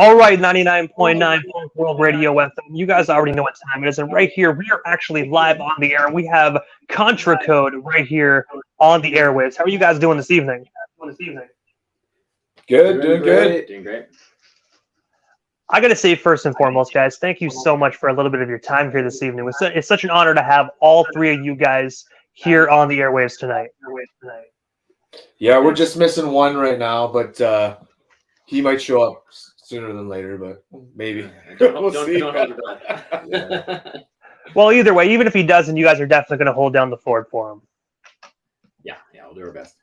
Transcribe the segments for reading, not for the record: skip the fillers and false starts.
All right, 99.9 World Radio FM. You guys already know what time it is. And right here, we are actually live on the air. We have Contra Code right here on the airwaves. How are you guys doing this evening? Good, doing good. Doing great. I got to say, first and foremost, guys, thank you so much for a little bit of your time here this evening. It's such an honor to have all three of you guys here on the airwaves tonight. Yeah, we're just missing one right now, but he might show up sooner than later, but maybe. Don't hold your breath. Yeah. Well, either way, even if he doesn't, you guys are definitely going to hold down the fort for him. Yeah, we'll do our best.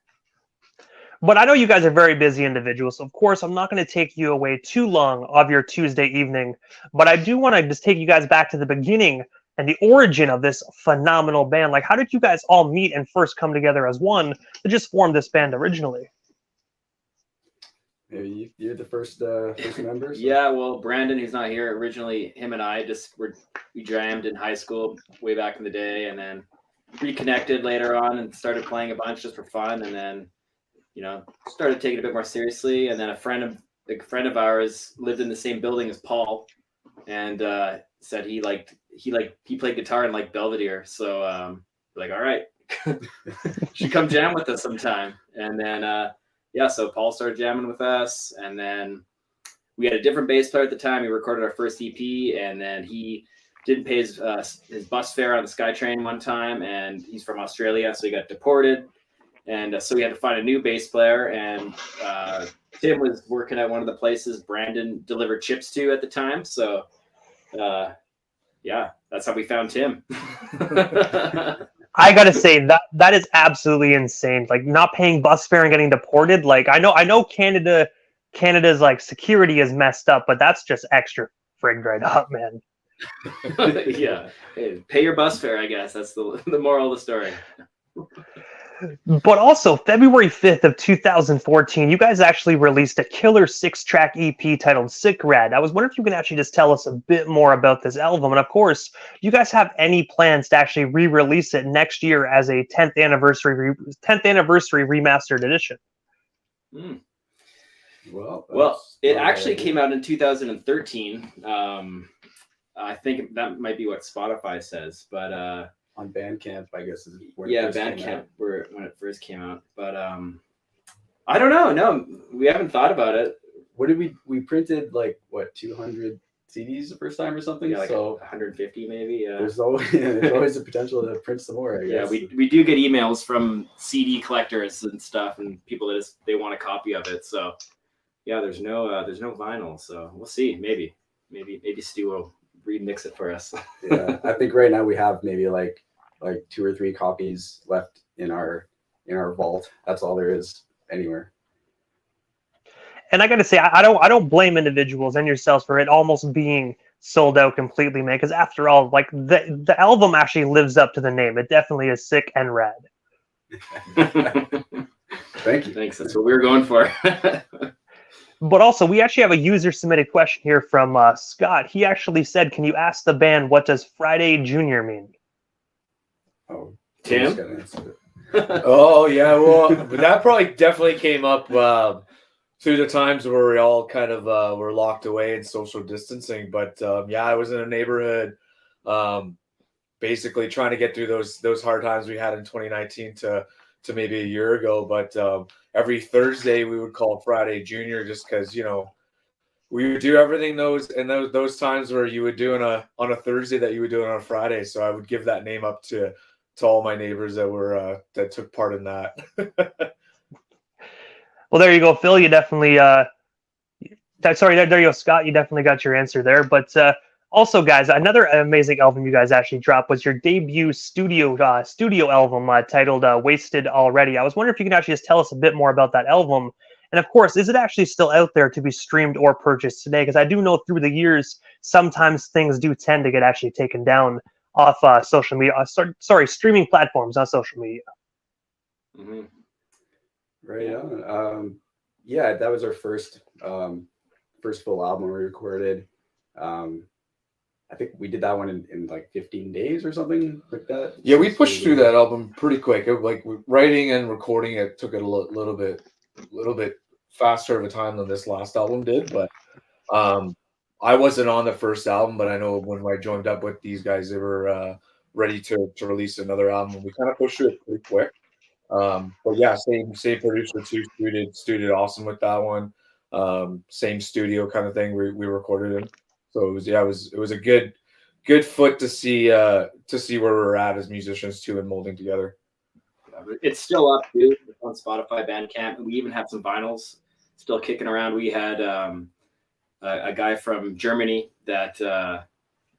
But I know you guys are very busy individuals, so of course I'm not going to take you away too long of your Tuesday evening, but I do want to just take you guys back to the beginning and the origin of this phenomenal band. Like, how did you guys all meet and first come together as one to just form this band originally? Maybe you're the first member. So. Yeah, well, Brandon, who's not here, originally him and I we jammed in high school way back in the day, and then reconnected later on and started playing a bunch just for fun, and then started taking it a bit more seriously. And then a friend of ours lived in the same building as Paul, and said he played guitar in like Belvedere. So we're like, all right, should come jam with us sometime. And then so Paul started jamming with us, and then we had a different bass player at the time. We recorded our first EP, and then he didn't pay his bus fare on the SkyTrain one time, and he's from Australia, so he got deported. And so we had to find a new bass player, and Tim was working at one of the places Brandon delivered chips to at the time. So, that's how we found Tim. I gotta say that is absolutely insane. Like, not paying bus fare and getting deported. Like, I know Canada's like security is messed up, but that's just extra frigged right up, man. Yeah, hey, pay your bus fare. I guess that's the moral of the story. But also, February 5th of 2014, you guys actually released a killer 6-track EP titled Sick Rad. I was wondering if you can actually just tell us a bit more about this album. And of course, do you guys have any plans to actually re-release it next year as a 10th anniversary remastered edition? Well, it actually came out in 2013. I think that might be what Spotify says, but on Bandcamp, I guess is where Bandcamp when it first came out. But I don't know. No, we haven't thought about it. What did we printed 200 CDs the first time or something? Yeah, so 150 maybe. Yeah. There's always the potential to print some more, I guess. Yeah, we do get emails from CD collectors and stuff, and people that they want a copy of it. So yeah, there's no vinyl, so we'll see. Maybe Stu will remix it for us. Yeah, I think right now we have maybe like 2 or 3 copies left in our vault. That's all there is anywhere. And I got to say, I don't blame individuals and yourselves for it almost being sold out completely, man. Because after all, like the album actually lives up to the name. It definitely is sick and rad. Thank you. Thanks. That's what we were going for. But also, we actually have a user-submitted question here from Scott. He actually said, "Can you ask the band what does Friday Junior mean?" Oh, Tim? Oh, yeah. Well, but that probably definitely came up through the times where we all kind of were locked away and social distancing. But I was in a neighborhood basically trying to get through those hard times we had in 2019 to maybe a year ago. But every Thursday we would call Friday Junior just because, we would do everything those times where you would do on a Thursday that you would do it on a Friday. So I would give that name up to all my neighbors that took part in that. Well, there you go, Phil. You definitely there you go, Scott. You definitely got your answer there. But also, guys, another amazing album you guys actually dropped was your debut studio album titled Wasted Already. I was wondering if you can actually just tell us a bit more about that album. And of course, is it actually still out there to be streamed or purchased today? Because I do know through the years, sometimes things do tend to get actually taken down off social media. Streaming platforms, not social media. Mm-hmm. Right on. Yeah, that was our first full album we recorded. I think we did that one in like 15 days or something like that. Yeah, we pushed through that album pretty quick. Like writing and recording it took it a little bit faster of a time than this last album did. But I wasn't on the first album, but I know when I joined up with these guys, they were ready to release another album. We kind of pushed it pretty quick. But yeah, same producer too. Studied awesome with that one. Same studio kind of thing we recorded in. So it was a good foot to see where we're at as musicians too and molding together. It's still up too on Spotify, Bandcamp. We even have some vinyls still kicking around. We had a guy from Germany that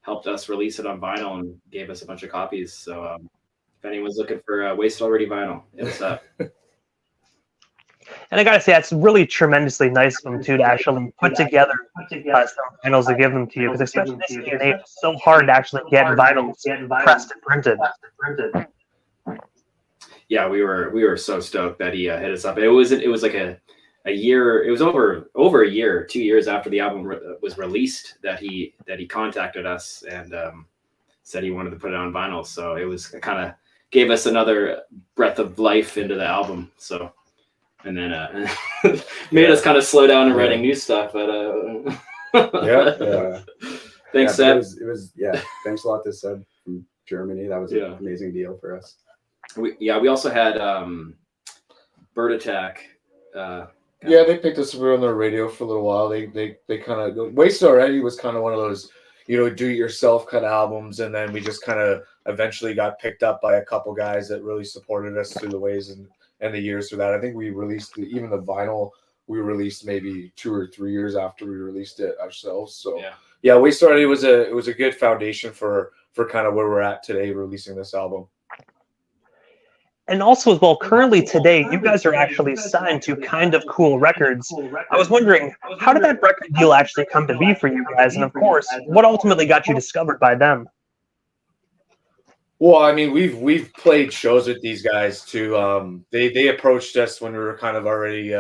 helped us release it on vinyl and gave us a bunch of copies. So if anyone's looking for a Wasted Already vinyl, it's up. And I gotta say, that's really tremendously nice of them too to actually put together some vinyls to give them to you, because especially this day and age, it's so hard to actually get vinyls pressed and printed. Yeah, we were so stoked that he hit us up. It was like a year. It was over a year, 2 years after the album was released that he contacted us and said he wanted to put it on vinyl. So it was kind of gave us another breath of life into the album. So, and then made us kind of slow down in writing new stuff. But thanks, Seb. It was thanks a lot to Seb from Germany. That was an amazing deal for us. We also had Bird Attack. They picked us. We were on the radio for a little while. They kind of Wasted Already was kind of one of those, do it yourself kind of albums, and then we just kind of eventually got picked up by a couple guys that really supported us through the ways and the years for that. I think we released even the vinyl. We released maybe 2 or 3 years after we released it ourselves. So Wasted Already was a good foundation for kind of where we're at today, releasing this album. And also as well, currently today, you guys are actually signed to Kind of Cool Records. I was wondering, how did that record deal actually come to be for you guys? And of course, what ultimately got you discovered by them? Well, I mean, we've played shows with these guys too. They approached us when we were kind of already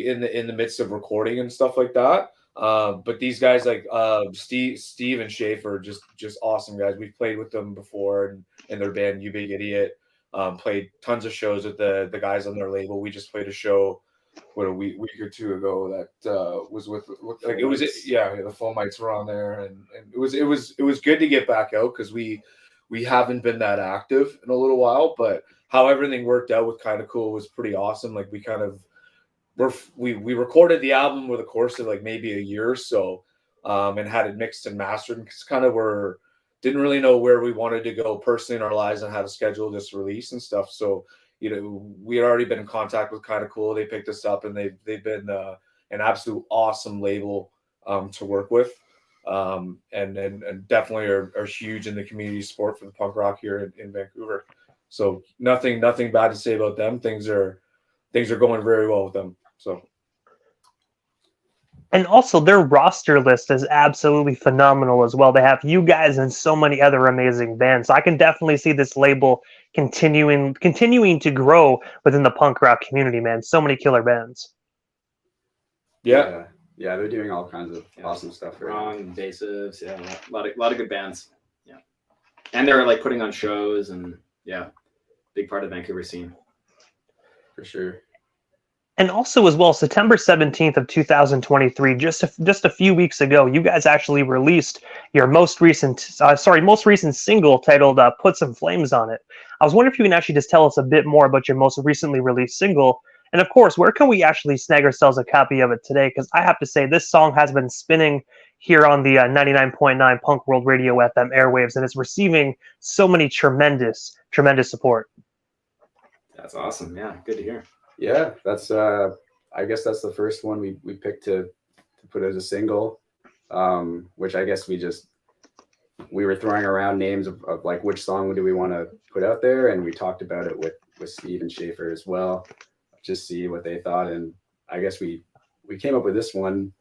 in the midst of recording and stuff like that. But these guys like Steve and Schaefer, just awesome guys. We've played with them before in their band You Big Idiot. Played tons of shows with the guys on their label. We just played a show a week or two ago that was with like it was the Foamites were on there, and it was good to get back out because we haven't been that active in a little while. But how everything worked out with Kind of Cool was pretty awesome. Like we recorded the album over the course of like maybe a year or so, and had it mixed and mastered because kind of didn't really know where we wanted to go personally in our lives and how to schedule this release and stuff. So, we had already been in contact with Kind of Cool. They picked us up and they've been an absolute awesome label to work with. And definitely are huge in the community support for the punk rock here in Vancouver. So nothing bad to say about them. Things are going very well with them. So. And also, their roster list is absolutely phenomenal as well. They have you guys and so many other amazing bands. So I can definitely see this label continuing to grow within the punk rock community, man. So many killer bands. Yeah, they're doing all kinds of awesome stuff. Wrong, Invasives, a lot of good bands. Yeah, and they're like putting on shows and big part of the Vancouver scene for sure. And also as well, September 17th of 2023, just a few weeks ago, you guys actually released your most recent single titled "Put Some Flames on It." I was wondering if you can actually just tell us a bit more about your most recently released single, and of course, where can we actually snag ourselves a copy of it today? Because I have to say, this song has been spinning here on the 99.9 Punk World Radio FM airwaves, and it's receiving so many tremendous support. That's awesome. Yeah, good to hear. Yeah, that's I guess that's the first one we picked to put as a single, which I guess we were throwing around names of like which song do we want to put out there, and we talked about it with Steve and Schaefer as well, just see what they thought, and I guess we came up with this one.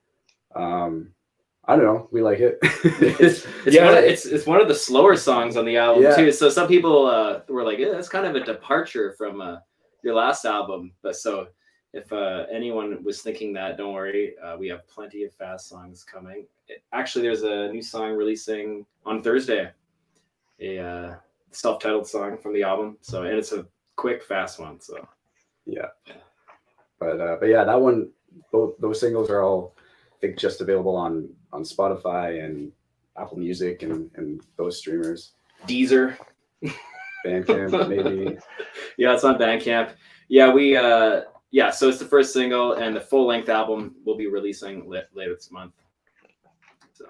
I don't know, we like it. It's one of the slower songs on the album too. So some people were like, that's kind of a departure from your last album. But so if anyone was thinking that, don't worry, we have plenty of fast songs coming. Actually, there's a new song releasing on Thursday, a self-titled song from the album. So, and it's a quick, fast one. So but yeah, that one, both those singles are all think just available on Spotify and Apple Music and those streamers. Deezer. Bandcamp, maybe. Yeah, it's on Bandcamp. Yeah, so it's the first single, and the full-length album will be releasing later this month. So.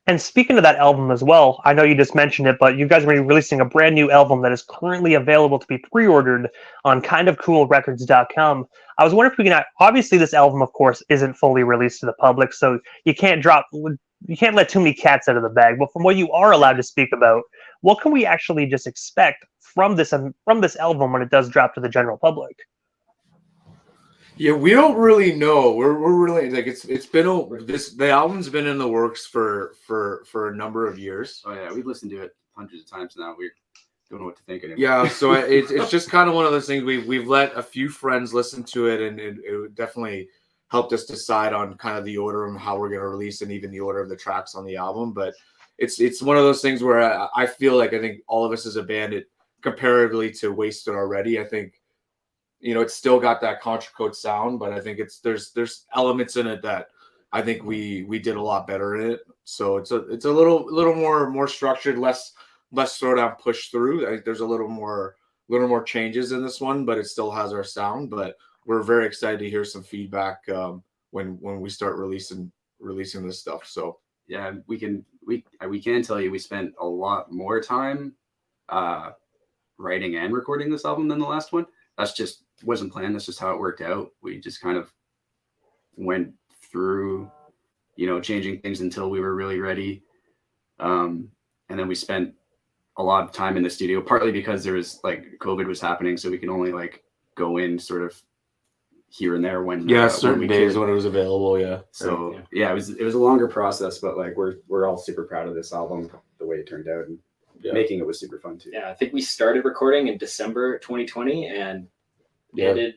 And speaking of that album as well, I know you just mentioned it, but you guys are going to be releasing a brand new album that is currently available to be pre-ordered on kindofcoolrecords.com. I was wondering if we can, obviously this album, of course, isn't fully released to the public, so you can't let too many cats out of the bag, but from what you are allowed to speak about, what can we actually just expect from this album when it does drop to the general public? Yeah, we don't really know. We're really like the album's been in the works for a number of years. Oh yeah, we've listened to it hundreds of times now. We don't know what to think anymore. Yeah, so it's just kind of one of those things. We've let a few friends listen to it, and it definitely helped us decide on kind of the order of how we're going to release and even the order of the tracks on the album. But it's one of those things where I feel like I think all of us as a band, comparatively to Wasted Already, I think, it's still got that Contra Code sound, but I think there's elements in it that I think we did a lot better in it. So it's a little more structured, less sort of push through. I think there's a little more changes in this one, but it still has our sound. But we're very excited to hear some feedback when we start releasing this stuff. So yeah, we can tell you we spent a lot more time writing and recording this album than the last one. That's just wasn't planned. That's just how it worked out. We just kind of went through, changing things until we were really ready. And then we spent a lot of time in the studio, partly because there was COVID was happening. So we can only go in sort of here and there when certain days when it was available. Yeah. So yeah, it was a longer process, but we're all super proud of this album, the way it turned out, and making it was super fun too. Yeah. I think we started recording in December 2020 and ended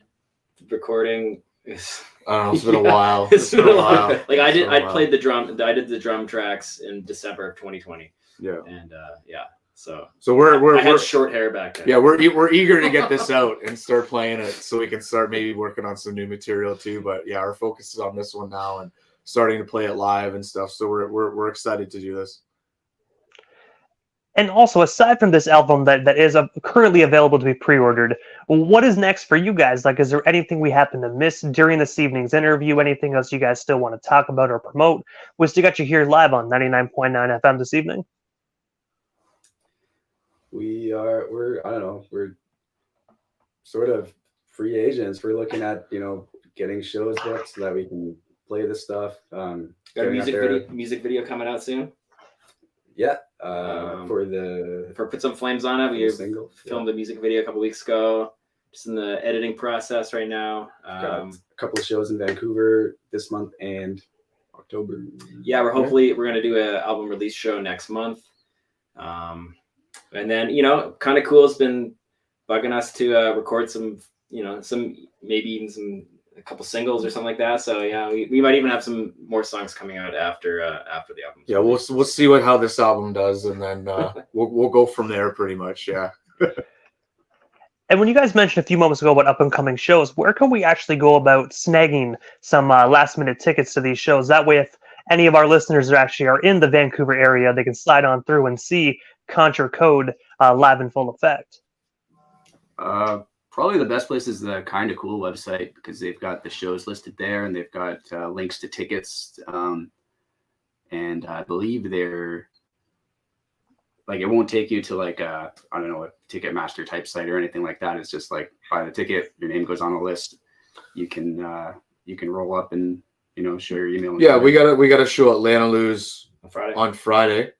recording. It's been a while. It's been a while. I did the drum tracks in December of 2020. Yeah. And So we're had short hair back then. Yeah, we're eager to get this out and start playing it so we can start maybe working on some new material too. But yeah, our focus is on this one now and starting to play it live and stuff. So we're excited to do this. And also, aside from this album that is currently available to be pre-ordered, what is next for you guys? Is there anything we happen to miss during this evening's interview? Anything else you guys still want to talk about or promote? We still got you here live on 99.9 FM this evening. We're sort of free agents. We're looking at, getting shows booked so that we can play this stuff. Got a music video coming out soon. Yeah. For Put Some Flames on It, we filmed a music video a couple weeks ago. Just in the editing process right now. Got a couple of shows in Vancouver this month and October. Yeah, we're going to do an album release show next month. And then, kind of cool. It's been bugging us to record some maybe even a couple singles or something like that. So yeah, we might even have some more songs coming out after the album. Yeah, we'll see how this album does, and then we'll go from there pretty much. Yeah. And when you guys mentioned a few moments ago about up and coming shows, where can we actually go about snagging some last minute tickets to these shows? That way, if any of our listeners are in the Vancouver area, they can slide on through and see Contra Code live in full effect. Probably the best place is the Kinda Cool website, because they've got the shows listed there and they've got links to tickets. And I believe they're it won't take you to a Ticketmaster type site or anything like that. It's just buy the ticket, your name goes on a list. You can roll up and show your email. Yeah, we got a show at Lana Lou's on Friday.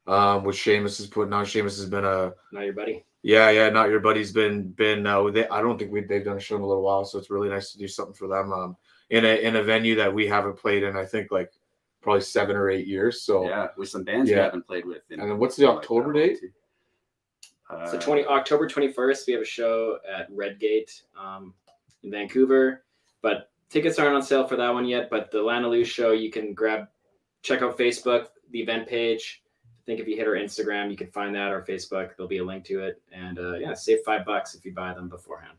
Which Seamus is putting on. Seamus has been Not Your Buddy. Yeah, Not Your Buddy's been. I don't think they've done a show in a little while, so it's really nice to do something for them. In a venue that we haven't played in, I think probably 7 or 8 years. So yeah, with some bands we haven't played with. And then what's the October date? So October 21st, we have a show at Redgate in Vancouver, but tickets aren't on sale for that one yet. But the Lana Lou show, you can check out Facebook, the event page. I think if you hit our Instagram, you can find that, or Facebook. There'll be a link to it. And save $5 if you buy them beforehand.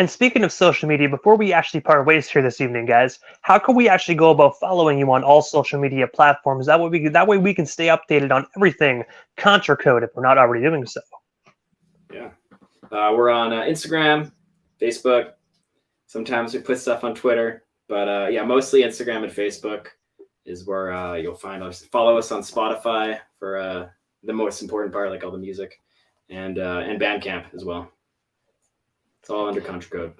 And speaking of social media, before we actually part ways here this evening, guys, how can we actually go about following you on all social media platforms? That way we can stay updated on everything Contra Code if we're not already doing so. Yeah. We're on Instagram, Facebook. Sometimes we put stuff on Twitter, but yeah, mostly Instagram and Facebook is where you'll find us. Follow us on Spotify for the most important part, like all the music, and Bandcamp as well. It's all under Contra Code.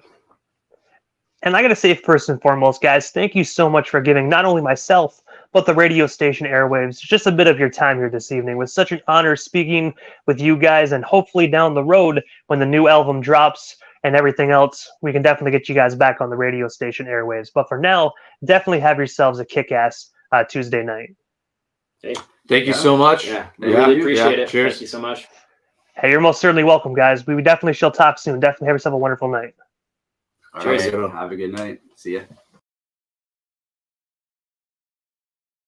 And I got to say, first and foremost, guys, thank you so much for giving not only myself, but the radio station airwaves just a bit of your time here this evening. It was such an honor speaking with you guys, and hopefully down the road when the new album drops and everything else, we can definitely get you guys back on the radio station airwaves. But for now, definitely have yourselves a kick-ass Tuesday night. Hey, Thank you so much. yeah, I really appreciate it. Cheers. Thank you so much. Hey, you're most certainly welcome, guys. We definitely shall talk soon. Definitely have yourself a wonderful night. All Cheers. right. Have a good night. See ya.